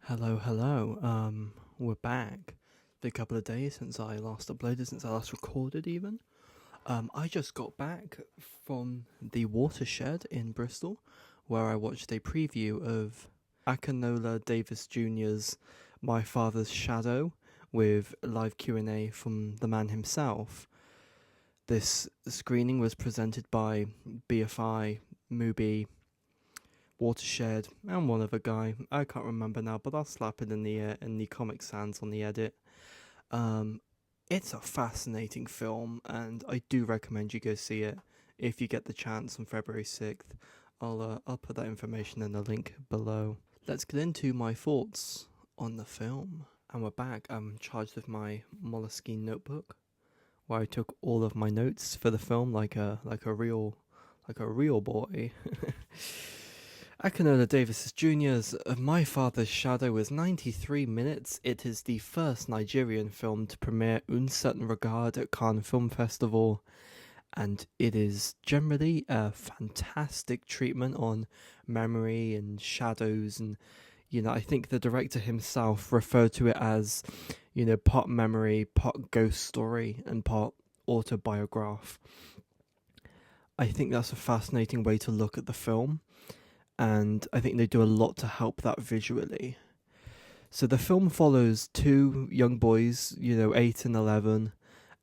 Hello. We're back. It's been a couple of days since I last uploaded, since I last recorded even. I just got back from the Watershed in Bristol, where I watched a preview of Akinola Davies Jr.'s My Father's Shadow with live Q&A from the man himself. This screening was presented by BFI, Mubi, Watershed, and one other guy. I can't remember now, but I'll slap it in the Comic Sans on the edit. Um, it's a fascinating film, and I do recommend you go see it if you get the chance on February 6th. I'll put that information in the link below. Let's get into my thoughts on the film. And we're back. I'm charged with my Moleskine notebook, where I took all of my notes for the film like a real boy. Akinola Davies Jr.'s My Father's Shadow is 93 minutes. It is the first Nigerian film to premiere Un Certain Regard at Cannes Film Festival, and it is generally a fantastic treatment on memory and shadows. And I think the director himself referred to it as, part memory, part ghost story, and part autobiograph. I think that's a fascinating way to look at the film, and I think they do a lot to help that visually. So the film follows two young boys, 8 and 11,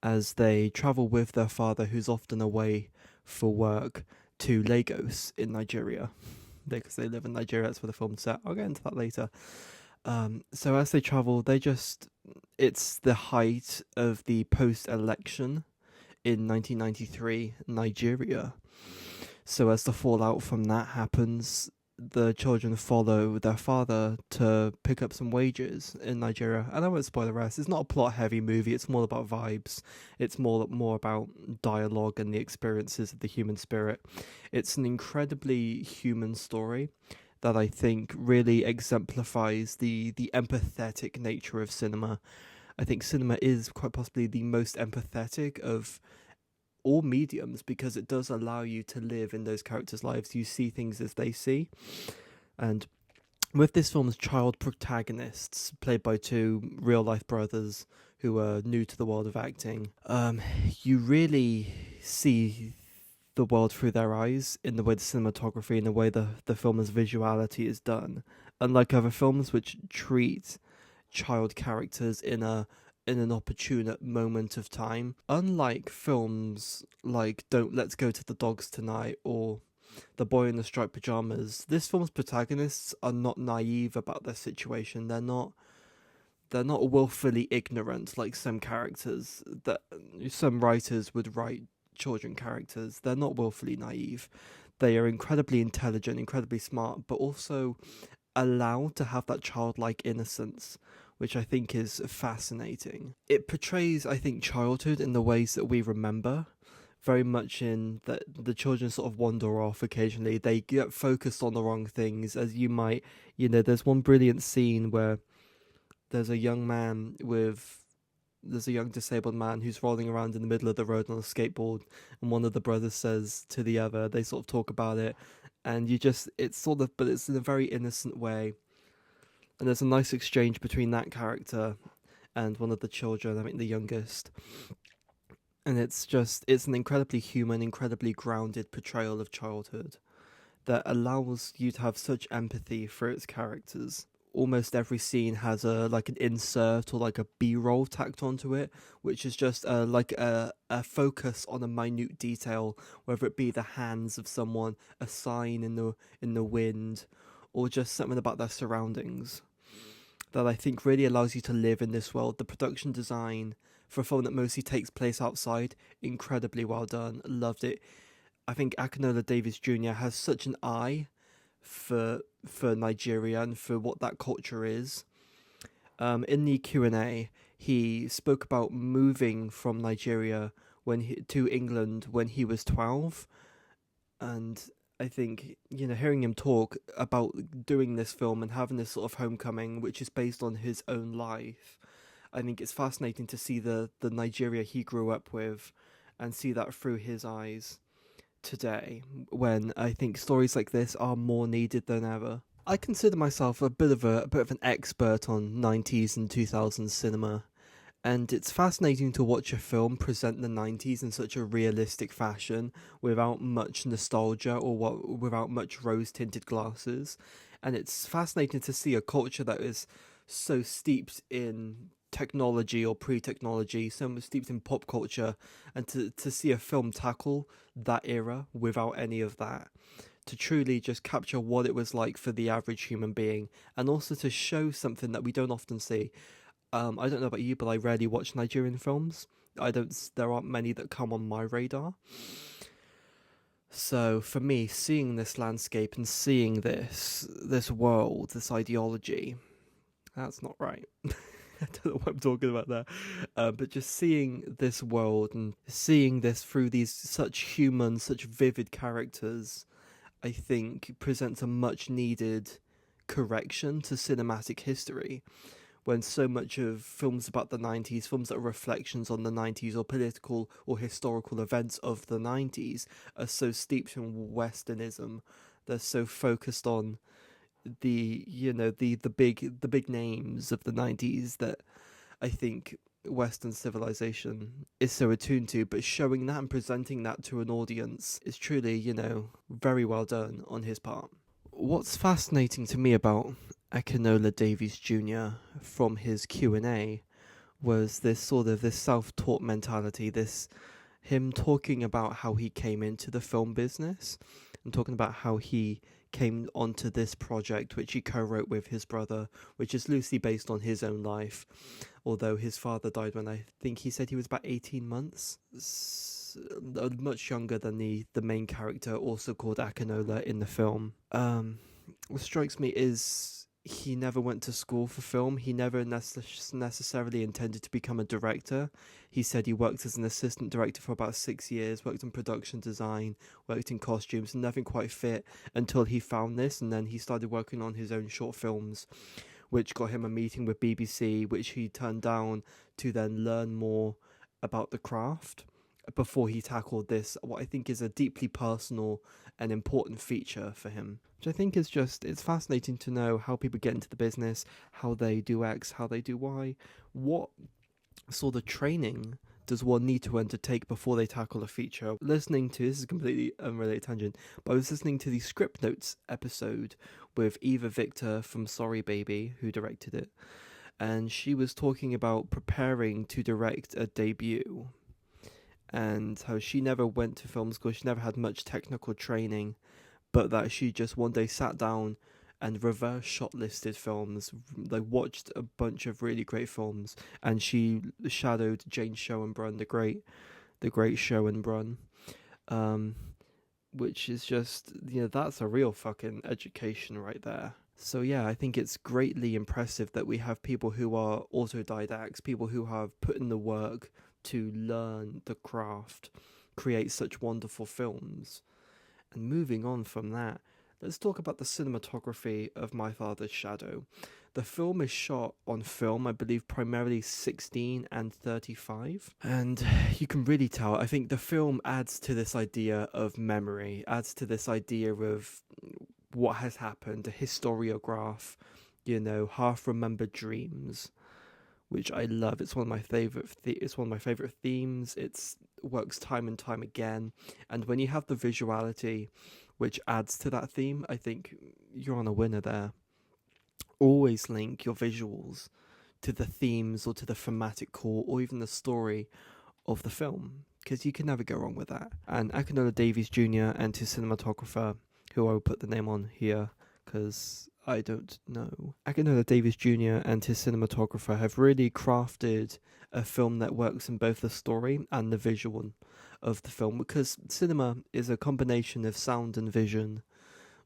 as they travel with their father, who's often away for work, to Lagos in Nigeria. Because they live in Nigeria, that's where the film's set. I'll get into that later. So as they travel, it's the height of the post-election in 1993 Nigeria. So as the fallout from that happens, the children follow their father to pick up some wages in Nigeria. And I won't spoil the rest. It's not a plot-heavy movie. It's more about vibes. It's more about dialogue and the experiences of the human spirit. It's an incredibly human story that I think really exemplifies the empathetic nature of cinema. I think cinema is quite possibly the most empathetic of all mediums, because it does allow you to live in those characters' lives. You see things as they see. And with this film's child protagonists, played by two real-life brothers who are new to the world of acting, you really see the world through their eyes in the way the cinematography and the way the film's visuality is done. Unlike other films which treat child characters in an opportune moment of time. Unlike films like Don't Let's Go to the Dogs Tonight or The Boy in the Striped Pajamas, this film's protagonists are not naive about their situation. They're not willfully ignorant like some characters that some writers would write children characters. They're not willfully naive. They are incredibly intelligent, incredibly smart, but also allowed to have that childlike innocence, which I think is fascinating. It portrays, I think, childhood in the ways that we remember, very much in that the children sort of wander off occasionally. They get focused on the wrong things, as you might, there's one brilliant scene where there's a young disabled man who's rolling around in the middle of the road on a skateboard, and one of the brothers says to the other, they sort of talk about it, and but it's in a very innocent way. And there's a nice exchange between that character and one of the children, I think the youngest. And it's an incredibly human, incredibly grounded portrayal of childhood that allows you to have such empathy for its characters. Almost every scene has an insert or like a B-roll tacked onto it, which is just a focus on a minute detail, whether it be the hands of someone, a sign in the wind, or just something about their surroundings that I think really allows you to live in this world. The production design for a film that mostly takes place outside, incredibly well done. Loved it. I think Akinola Davies Jr. has such an eye for Nigeria and for what that culture is. In the Q&A, he spoke about moving from Nigeria to England when he was 12, and I think, hearing him talk about doing this film and having this sort of homecoming, which is based on his own life, I think it's fascinating to see the Nigeria he grew up with and see that through his eyes today, when I think stories like this are more needed than ever. I consider myself a bit of an expert on 90s and 2000s cinema, and it's fascinating to watch a film present the 90s in such a realistic fashion without much nostalgia or without much rose-tinted glasses. And it's fascinating to see a culture that is so steeped in technology or pre-technology, so much steeped in pop culture, and to see a film tackle that era without any of that, to truly just capture what it was like for the average human being, and also to show something that we don't often see. I don't know about you, but I rarely watch Nigerian films. I don't. There aren't many that come on my radar. So for me, seeing this landscape and seeing this world, this ideology, that's not right. I don't know what I'm talking about there, but just seeing this world and seeing this through these such human, such vivid characters, I think presents a much needed correction to cinematic history, when so much of films about the 90s, films that are reflections on the 90s or political or historical events of the 90s, are so steeped in westernism. They're so focused on the big names of the 90s that I think Western civilization is so attuned to, but showing that and presenting that to an audience is truly, very well done on his part. What's fascinating to me about Akinola Davies Jr. from his Q&A was this self-taught mentality, this him talking about how he came into the film business and talking about how he came onto this project which he co-wrote with his brother, which is loosely based on his own life, although his father died when I think he said he was about 18 months, much younger than the main character, also called Akinola in the film. What strikes me is he never went to school for film. He never necessarily intended to become a director. He said he worked as an assistant director for about 6 years, worked in production design, worked in costumes, and nothing quite fit until he found this, and then he started working on his own short films, which got him a meeting with BBC, which he turned down to then learn more about the craft before he tackled this, what I think is a deeply personal and important feature for him. Which I think is it's fascinating to know how people get into the business, how they do X, how they do Y, what sort of training does one need to undertake before they tackle a feature. Listening to, this is a completely unrelated tangent, but I was listening to the Script Notes episode with Eva Victor from Sorry Baby, who directed it, and she was talking about preparing to direct a debut and how she never went to film school, she never had much technical training, but that she just one day sat down and reverse shot listed films, like watched a bunch of really great films, and she shadowed Jane Schoenbrunn, the great Schoenbrunn, which is just, that's a real fucking education right there. So yeah, I think it's greatly impressive that we have people who are autodidacts, people who have put in the work to learn the craft, create such wonderful films. And moving on from that, let's talk about the cinematography of My Father's Shadow. The film is shot on film, I believe primarily 16 and 35. And you can really tell, I think the film adds to this idea of memory, adds to this idea of what has happened, a historiograph, half-remembered dreams, which I love. It's one of my favorite. It's one of my favorite themes. It works time and time again, and when you have the visuality, which adds to that theme, I think you're on a winner there. Always link your visuals to the themes or to the thematic core or even the story of the film, because you can never go wrong with that. And Akinola Davies Jr. and his cinematographer, who I will put the name on here because I don't know. Akinola Davies Jr. and his cinematographer have really crafted a film that works in both the story and the visual of the film, because cinema is a combination of sound and vision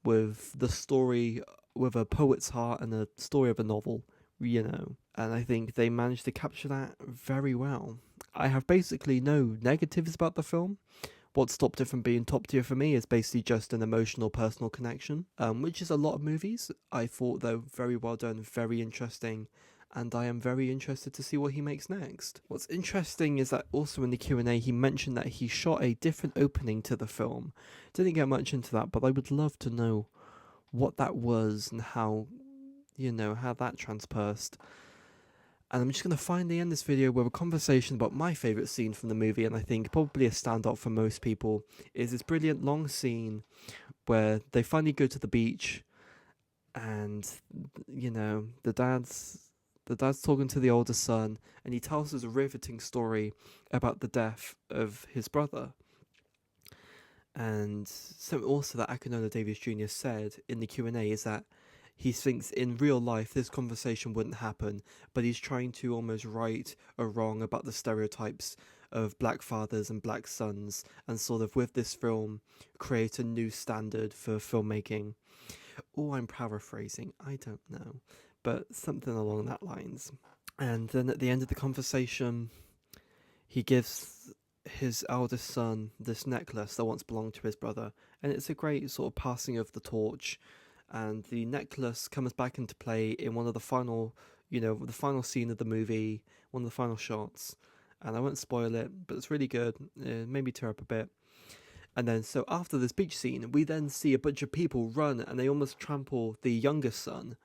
with the story, with a poet's heart and a story of a novel, And I think they managed to capture that very well. I have basically no negatives about the film. What stopped it from being top tier for me is basically just an emotional, personal connection, which is a lot of movies. I thought, though, very well done, very interesting, and I am very interested to see what he makes next. What's interesting is that also in the Q&A, he mentioned that he shot a different opening to the film. Didn't get much into that, but I would love to know what that was and how, how that transpersed. And I'm just going to finally end this video with a conversation about my favourite scene from the movie, and I think probably a standout for most people, is this brilliant long scene where they finally go to the beach, and, the dad's talking to the older son, and he tells us a riveting story about the death of his brother. And something also that Akinola Davies Jr. said in the Q&A is that he thinks in real life this conversation wouldn't happen, but he's trying to almost right a wrong about the stereotypes of black fathers and black sons, and sort of with this film create a new standard for filmmaking. Oh, I'm paraphrasing, I don't know, but something along that lines. And then at the end of the conversation, he gives his eldest son this necklace that once belonged to his brother, and it's a great sort of passing of the torch. And the necklace comes back into play in one of the final, the final scene of the movie, one of the final shots. And I won't spoil it, but it's really good. It made me tear up a bit. And then, so after this beach scene, we then see a bunch of people run, and they almost trample the youngest son.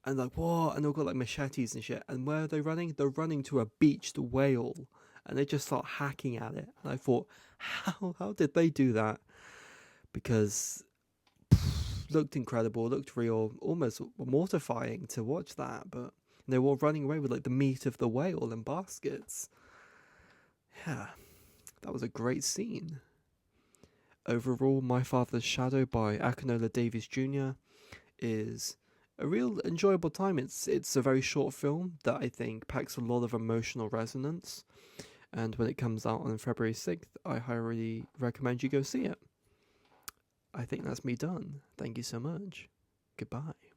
And like, what? And they've got like machetes and shit. And where are they running? They're running to a beached whale. And they just start hacking at it. And I thought, how did they do that? Because looked incredible, looked real, almost mortifying to watch that. But they were all running away with like the meat of the whale in baskets. Yeah, that was a great scene. Overall, My Father's Shadow by Akinola Davies Jr. is a real enjoyable time. It's a very short film that I think packs a lot of emotional resonance. And when it comes out on February 6th, I highly recommend you go see it. I think that's me done. Thank you so much. Goodbye.